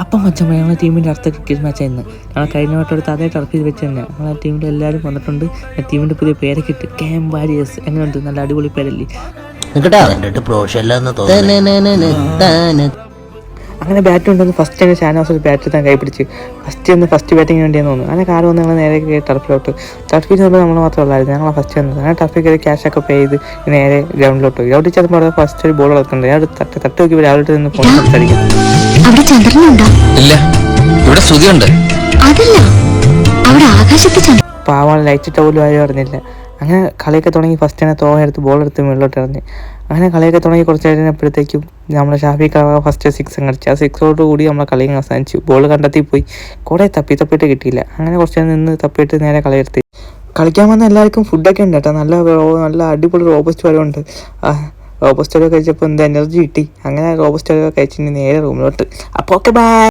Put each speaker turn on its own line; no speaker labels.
അപ്പം മച്ചമ്മ ഞങ്ങളെ ടീമിൻ്റെ അടുത്ത ക്രിക്കറ്റ് മാച്ചായിരുന്നു. ഞങ്ങൾ കഴിഞ്ഞ വട്ടം എടുത്ത് അതേ ടർഫിൽ വെച്ച് തന്നെ ഞങ്ങളെ ടീമിൻ്റെ എല്ലാവരും വന്നിട്ടുണ്ട്. ടീമിൻ്റെ പുതിയ പേരൊക്കെ ഇട്ട് ക്യാമ്പ് വാരിയേഴ്സ്. എങ്ങനെയുണ്ട്? നല്ല അടിപൊളി പേരല്ലേ? അങ്ങനെ ബാറ്റ് കൊണ്ടുവന്ന് ഫസ്റ്റ് തന്നെ ഷാനവാസ് ബാറ്റ് തന്നെ കൈപ്പിടിച്ച് ഫസ്റ്റ് ബാറ്റിങ്ങിന് വേണ്ടിയെന്ന് തോന്നുന്നു. അങ്ങനെ കാറ് വന്ന് ഞങ്ങൾ നേരെ ടർഫിലോട്ട്. ടർഫിൽ ചെന്നപ്പോൾ നമ്മൾ മാത്രമേ ഉള്ളായിരുന്നു. ഞങ്ങൾ ഫസ്റ്റ് വന്നത്. അങ്ങനെ ടർഫിൽ കയറി ക്യാഷൊക്കെ പേ ചെയ്ത് നേരെ ഗ്രൗണ്ടിലോട്ട് പോയി. ഗ്രൗണ്ടിൽ ചെന്നപ്പോൾ അവിടെ ഫസ്റ്റ് ഒരു ബോൾ കളിക്കുന്നുണ്ട്. ഞാൻ തട്ട് നോക്കി രാവിലെ നിന്ന് ഫോൺ സംസാരിക്കും. പാവാണ് ലൈറ്റ് പോലും ആരും അറിഞ്ഞില്ല. അങ്ങനെ കളിയൊക്കെ തുടങ്ങി. ഫസ്റ്റ് തന്നെ തോന്നെടുത്ത് ബോൾ എടുത്ത് മുകളിലോട്ട് ഇറങ്ങി. അങ്ങനെ കളിയൊക്കെ തുടങ്ങി കുറച്ച് കഴിഞ്ഞപ്പോഴത്തേക്കും നമ്മുടെ ഷാഫിക്ക് ഫസ്റ്റ് 6 അടിച്ചു. ആ 6 കൂടി നമ്മളെ കളിയും അവസാനിച്ചു. ബോൾ കണ്ടെത്തി പോയി. കുറേ തപ്പിയിട്ട് കിട്ടിയില്ല. അങ്ങനെ കുറച്ച് നിന്ന് തപ്പിയിട്ട് നേരെ കളിയെടുത്ത് കളിക്കാൻ വന്ന എല്ലാവർക്കും ഫുഡൊക്കെ ഉണ്ട് കേട്ടോ. നല്ല അടിപൊളി റോബസ്റ്റ് വരവുണ്ട്. റോബസ്റ്റൊക്കെ കഴിച്ചപ്പോൾ എന്ത് എനർജി കിട്ടി. അങ്ങനെ റോബസ്റ്റൊക്കെ കഴിച്ചിട്ട് നേരെ റൂമിലോട്ട്. അപ്പോൾ ഓക്കെ ബൈ.